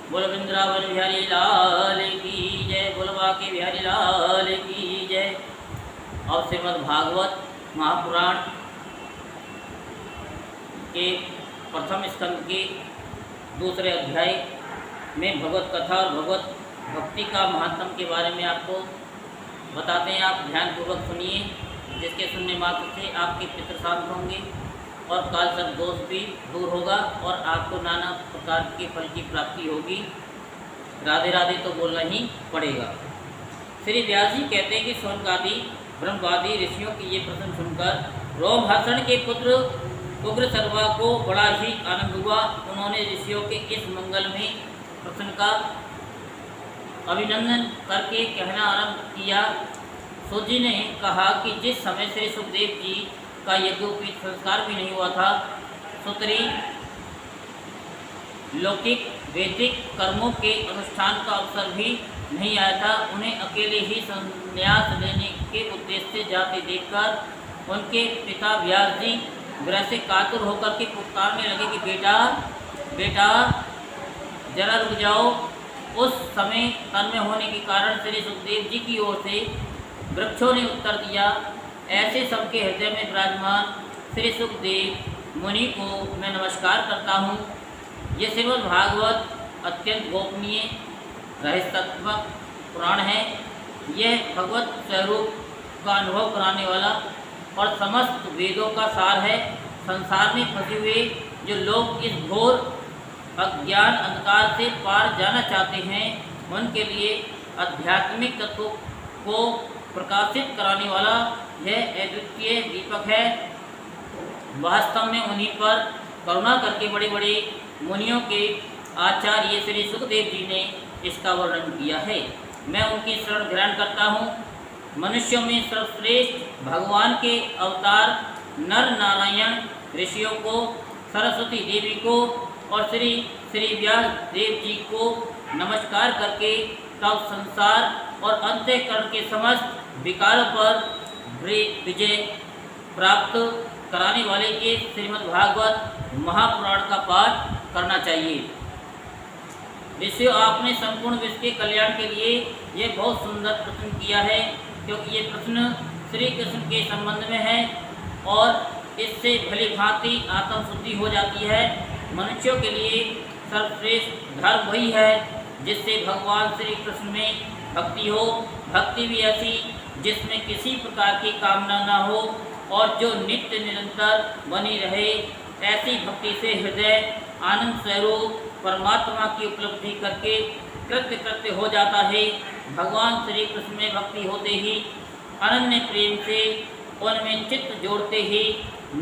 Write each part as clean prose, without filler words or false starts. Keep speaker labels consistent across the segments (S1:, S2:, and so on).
S1: बोल वृंदावन बिहारी लाल की जय। बोल बांके बिहारी लाल की जय। और श्रीमद् भागवत महापुराण के प्रथम स्कंद के दूसरे अध्याय में भगवत कथा और भगवत भक्ति का महत्व के बारे में आपको बताते हैं। आप ध्यानपूर्वक सुनिए, जिसके सुनने मात्र से आपके पितृ शांत होंगे और काल सब दोष भी दूर होगा और आपको नाना प्रकार के फल की प्राप्ति होगी। राधे राधे तो बोलना ही पड़ेगा। श्री व्यास जी कहते हैं कि शौनकादि ब्रह्मवादी ऋषियों की ये प्रश्न सुनकर रोमहर्षण के पुत्र उग्र सर्वा को बड़ा ही आनंद हुआ। उन्होंने ऋषियों के इस मंगल में प्रश्न का अभिनंदन करके कहना आरंभ किया। सूत जी ने कहा कि जिस समय श्री सुखदेव जी का यज्ञोपवीत संस्कार भी नहीं हुआ था, सूत्री लौकिक वैदिक कर्मों के अनुष्ठान का अवसर भी नहीं आया था, उन्हें अकेले ही संन्यास लेने के उद्देश्य से जाते देखकर उनके पिता व्यास जी विरह से कातुर होकर के पुकारने लगे कि बेटा बेटा जरा रुक जाओ। उस समय तन्मय होने के कारण श्री सुखदेव जी की ओर से वृक्षों ने उत्तर दिया, ऐसे सबके हृदय में विराजमान श्री सुखदेव मुनि को मैं नमस्कार करता हूँ। ये श्रीमद् भागवत अत्यंत गोपनीय रहस्यात्मक पुराण है। यह भगवत स्वरूप का अनुभव कराने वाला और समस्त वेदों का सार है। संसार में फंसे हुए जो लोग इस घोर अज्ञान अंधकार से पार जाना चाहते हैं, उनके लिए आध्यात्मिक तत्वों को प्रकाशित कराने वाला यह अद्वितीय दीपक है। वास्तव में उन्हीं पर करुणा करके बड़े बड़े मुनियों के आचार्य श्री सुखदेव जी ने इसका वर्णन किया है। मैं उनकी शरण ग्रहण करता हूँ। मनुष्यों में सर्वश्रेष्ठ भगवान के अवतार नर नारायण ऋषियों को, सरस्वती देवी को और श्री व्यास देव जी को नमस्कार करके तब संसार और अंतःकरण के समस्त विकारों पर विजय प्राप्त कराने वाले के श्रीमद् भागवत महापुराण का पाठ करना चाहिए। ऋषियों, आपने संपूर्ण विश्व के कल्याण के लिए ये बहुत सुंदर प्रश्न किया है, क्योंकि ये प्रश्न श्री कृष्ण के संबंध में है और इससे भली भांति आत्मशुद्धि हो जाती है। मनुष्यों के लिए सर्वश्रेष्ठ धर्म वही है जिससे भगवान श्री कृष्ण में भक्ति हो। भक्ति भी ऐसी जिसमें किसी प्रकार की कामना न हो और जो नित्य निरंतर बनी रहे। ऐसी भक्ति से हृदय आनंद स्वरूप परमात्मा की उपलब्धि करके कृत्य कृत्य हो जाता है। भगवान श्री कृष्ण में भक्ति होते ही अनन्य प्रेम से उनमें चित्त जोड़ते ही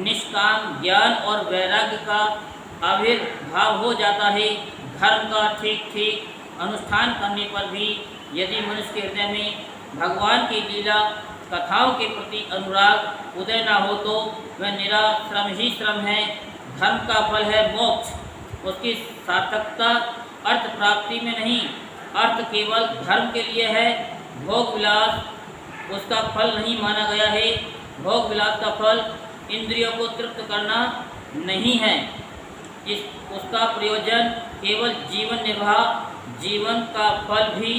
S1: निष्काम ज्ञान और वैराग्य का आविर्भाव हो जाता है। धर्म का ठीक ठीक अनुष्ठान करने पर भी यदि मनुष्य के हृदय में भगवान की लीला कथाओं के प्रति अनुराग उदय न हो तो वह निरा श्रम ही श्रम है। धर्म का फल है मोक्ष। उसकी सार्थकता अर्थ प्राप्ति में नहीं, अर्थ केवल धर्म के लिए है। भोग विलास उसका फल नहीं माना गया है। भोग विलास का फल इंद्रियों को तृप्त करना नहीं है। उसका प्रयोजन केवल जीवन निर्वाह, जीवन का फल भी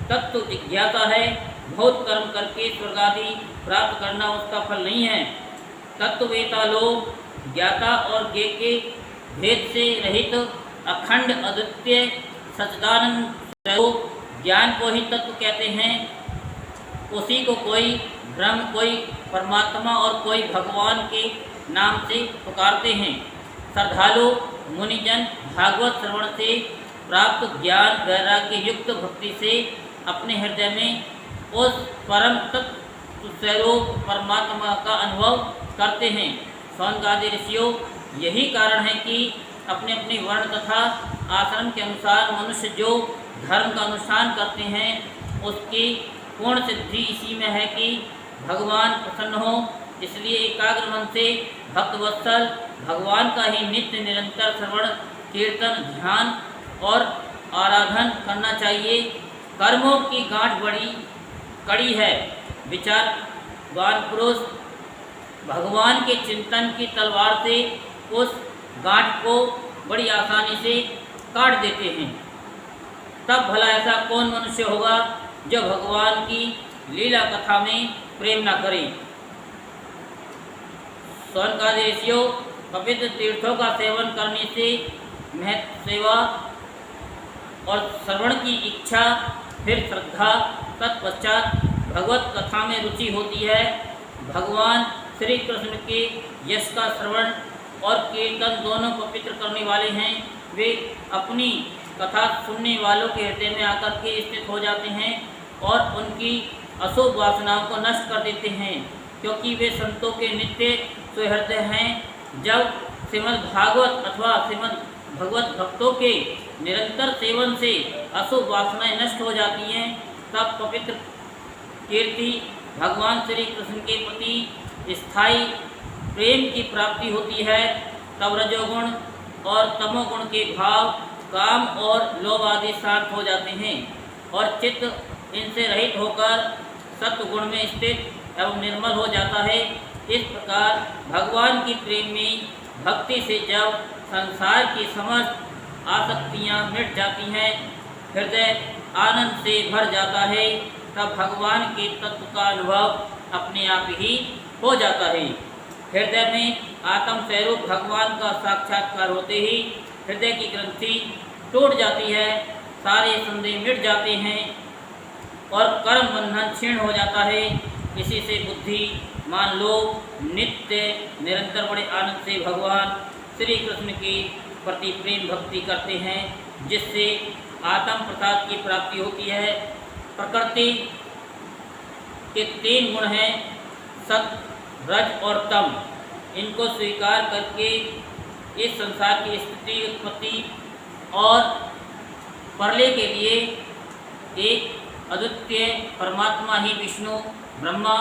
S1: तत्व जिज्ञासा है। बहुत कर्म करके स्वर्ग आदि प्राप्त करना उसका फल नहीं है। तत्ववेता लोग ज्ञाता और ज्ञेय के भेद से रहित अखंड अद्वितीय सच्चिदानंद स्वरूप ज्ञान को ही तत्व कहते हैं। उसी को कोई ब्रह्म, कोई परमात्मा और कोई भगवान के नाम से पुकारते हैं। श्रद्धालु मुनिजन भागवत श्रवण से प्राप्त ज्ञान वैराग्य युक्त भक्ति से अपने हृदय में उस परम तत्व स्वरूप परमात्मा का अनुभव करते हैं। शौनकादि ऋषियों, यही कारण है कि अपने अपने वर्ण तथा आश्रम के अनुसार मनुष्य जो धर्म का अनुष्ठान करते हैं उसकी पूर्ण सिद्धि इसी में है कि भगवान प्रसन्न हो। इसलिए एकाग्र मन से भक्तवत्सल भगवान का ही नित्य निरंतर श्रवण कीर्तन ध्यान और आराधन करना चाहिए। कर्मों की गांठ बड़ी कड़ी है। विचारवान पुरुष भगवान के चिंतन की तलवार से उस गांठ को बड़ी आसानी से काट देते हैं। तब भला ऐसा कौन मनुष्य होगा जो भगवान की लीला कथा में प्रेम न करे। शौनकादि ऋषियों पवित्र तीर्थों का सेवन करने से महत्व सेवा और श्रवण की इच्छा, फिर श्रद्धा, तत्पश्चात भगवत कथा में रुचि होती है। भगवान श्री कृष्ण के यश का श्रवण और कीर्तन दोनों पवित्र करने वाले हैं। वे अपनी कथा सुनने वालों के हृदय में आकर के स्थित हो जाते हैं और उनकी अशुभ वासनाओं को नष्ट कर देते हैं, क्योंकि वे संतों के नित्य सुहृदय हैं। जब श्रीमद् भागवत अथवा श्रीमद् भगवत भक्तों के निरंतर सेवन से अशुभ वासनाएं नष्ट हो जाती हैं, तब पवित्र कीर्ति भगवान श्री कृष्ण के प्रति स्थायी प्रेम की प्राप्ति होती है। तब रजोगुण और तमोगुण के भाव, काम और लोभ आदि शांत हो जाते हैं और चित्त इनसे रहित होकर सत्वगुण में स्थित एवं निर्मल हो जाता है। इस प्रकार भगवान की प्रेम में भक्ति से जब संसार की समस्त आसक्तियाँ मिट जाती हैं, हृदय आनंद से भर जाता है, तब भगवान के तत्व का अनुभव अपने आप ही हो जाता है। हृदय में आत्म स्वरूप भगवान का साक्षात्कार होते ही हृदय की ग्रंथि टूट जाती है, सारे संदेह मिट जाते हैं और कर्म बंधन क्षीण हो जाता है। इसी से बुद्धि मान लो नित्य निरंतर बड़े आनंद से भगवान श्री कृष्ण के प्रति प्रेम भक्ति करते हैं, जिससे आत्म प्रसाद की प्राप्ति होती है। प्रकृति के 3 गुण हैं, सत, रज और तम। इनको स्वीकार करके इस संसार की स्थिति, उत्पत्ति और प्रलय के लिए एक अद्वितीय परमात्मा ही विष्णु, ब्रह्मा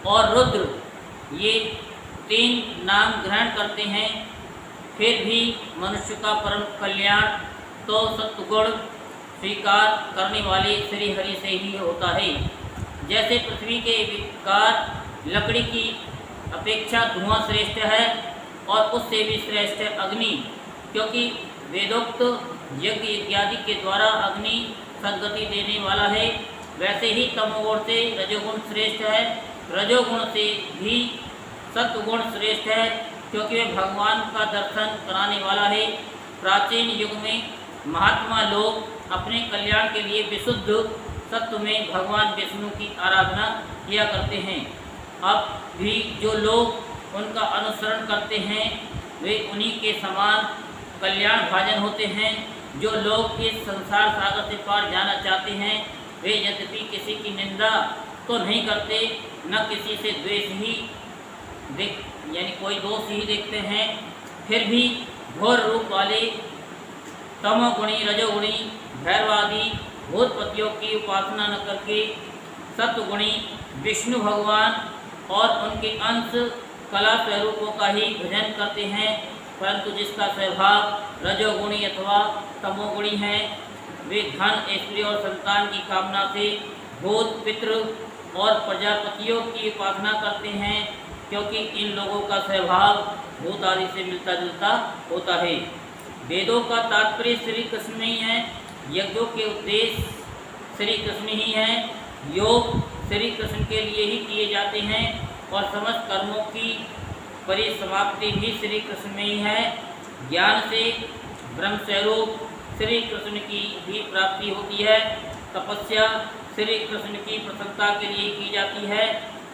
S1: और रुद्र, ये 3 नाम ग्रहण करते हैं। फिर भी मनुष्य का परम कल्याण तो सत्वगुण स्वीकार करने वाले श्री हरि से ही होता है। जैसे पृथ्वी के विकार लकड़ी की अपेक्षा धुआं श्रेष्ठ है और उससे भी श्रेष्ठ है अग्नि, क्योंकि वेदोक्त यज्ञ इत्यादि के द्वारा अग्नि सद्गति देने वाला है। वैसे ही तमोगुण से रजोगुण श्रेष्ठ है, रजोगुण से भी सत्वगुण श्रेष्ठ है, क्योंकि वह भगवान का दर्शन कराने वाला है। प्राचीन युग में महात्मा लोग अपने कल्याण के लिए विशुद्ध सत्व में भगवान विष्णु की आराधना किया करते हैं। अब भी जो लोग उनका अनुसरण करते हैं वे उन्हीं के समान कल्याण भाजन होते हैं। जो लोग इस संसार सागर से पार जाना चाहते हैं वे यद्यपि किसी की निंदा तो नहीं करते, न किसी से द्वेष ही यानी कोई दोष ही देखते हैं, फिर भी घोर रूप वाले तमोगुणी, रजोगुणी, भैरवादी भूतपतियों की उपासना न करके सत्वगुणी विष्णु भगवान और उनके अंश कला स्वरूपों का ही भजन करते हैं। परंतु जिसका स्वभाव रजोगुणी अथवा तमोगुणी है, वे धन, ऐश्वर्य और संतान की कामना से भूत, पितृ और प्रजापतियों की उपासना करते हैं, क्योंकि इन लोगों का स्वभाव भूत आदि से मिलता जुलता होता है। वेदों का तात्पर्य श्री कृष्ण में ही है, यज्ञों के उद्देश्य श्री कृष्ण ही हैं, योग श्री कृष्ण के लिए ही किए जाते हैं और समस्त कर्मों की परिसमाप्ति भी श्री कृष्ण में ही है। ज्ञान से ब्रह्म स्वरूप श्री कृष्ण की भी प्राप्ति होती है। तपस्या श्री कृष्ण की प्रसन्नता के लिए की जाती है।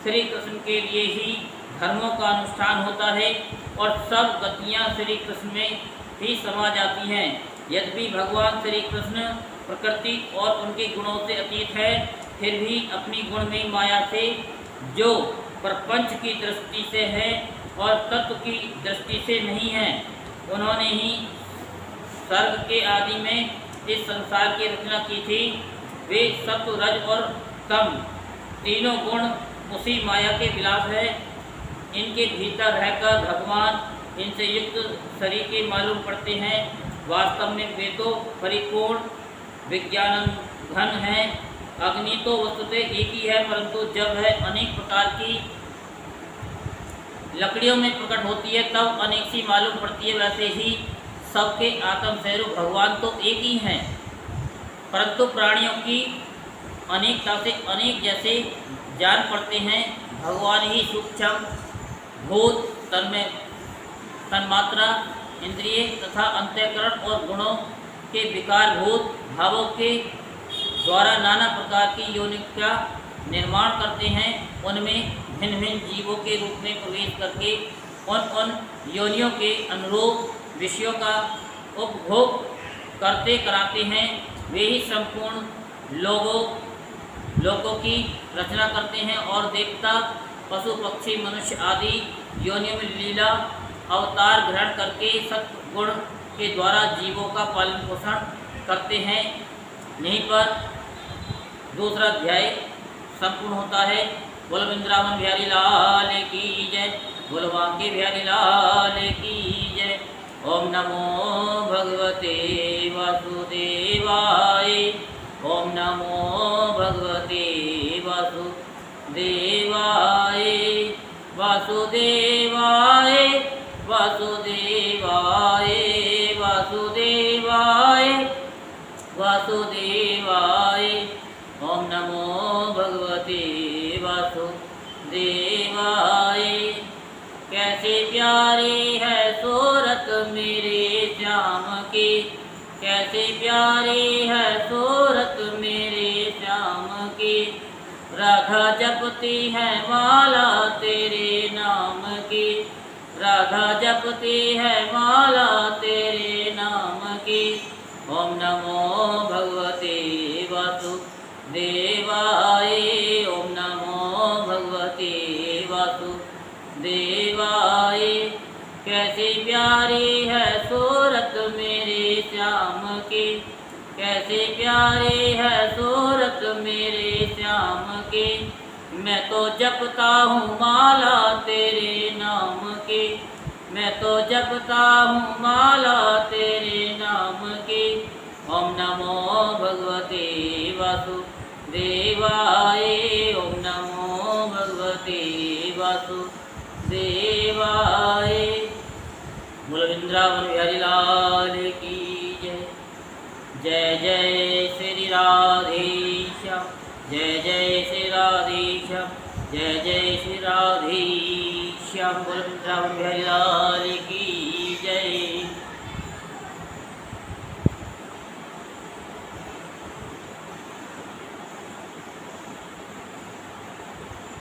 S1: श्री कृष्ण के लिए ही धर्मों का अनुष्ठान होता है और सब गतियाँ श्री कृष्ण में ही समा जाती हैं। यद्यपि भगवान श्री कृष्ण प्रकृति और उनके गुणों से अतीत है, फिर भी अपनी गुणमयी माया से जो प्रपंच की दृष्टि से है और तत्व की दृष्टि से नहीं है, उन्होंने ही सर्ग के आदि में इस संसार की रचना की थी। वे सत्व, रज और तम तीनों गुण उसी माया के विलास है। इनके भीतर रहकर भगवान इनसे युक्त शरीके मालूम पड़ते हैं। वास्तव में वे तो परिपूर्ण विज्ञान घन है। अग्नि तो वस्तुतः एक ही है, परंतु जब वह अनेक प्रकार की लकड़ियों में प्रकट होती है तब अनेक सी मालूम पड़ती है। वैसे ही सबके आत्म स्वरूप भगवान तो एक ही हैं, परंतु प्राणियों की अनेकता से अनेक जैसे जान पड़ते हैं। भगवान ही सूक्ष्म भूत तन्मय तन्मात्रा इंद्रिय तथा अंतःकरण और गुणों के विकारभूत भावों के द्वारा नाना प्रकार की योनियों का निर्माण करते हैं। उनमें भिन्न भिन्न जीवों के रूप में प्रवेश करके उन योनियों के अनुरूप विषयों का उपभोग करते कराते हैं। वे ही संपूर्ण लोगों की रचना करते हैं और देवता पशु पक्षी मनुष्य आदि योनियों में लीला अवतार ग्रहण करके सत्गुण के द्वारा जीवों का पालन पोषण करते हैं। यहीं पर दूसरा अध्याय संपूर्ण होता है। बोल वृंदावन बिहारी लाल की जय, बोल बांके बिहारी लाल की जय। ओम नमो भगवते वासुदेवाय, ओम नमो भगवते वासुदेवाय, वासुदेवाय वासुदेवाय वासुदेवाय वासुदेवाय। ओम नमो भगवते वासुदेवाय। कैसे प्यारी है सूरत मेरे श्याम की, कैसे प्यारी है सूरत मेरे श्याम की। राधा जपती है माला तेरे नाम की, राधा जपती है माला तेरे नाम की। ओम नमो भगवते वासुदेवाय, ओम नमो भगवते वासुदेवाय। कैसी प्यारी है सूरत मेरे श्याम की, कैसी प्यारी है सूरत मेरे श्याम की। मैं तो जपता हूँ माला तेरे नाम की, मैं तो जपता हूँ माला तेरे नाम की। ओम नमो भगवते वासुदेवाय, ओम नमो भगवते वासुदेवाय। बोल वृंदावन बिहारी लाल की जय। जय जय श्री राधेश्याम, जय जय श्री राधेश्याम, जय जय श्री राधेश्याम। बोल वृंदावन बिहारी लाल की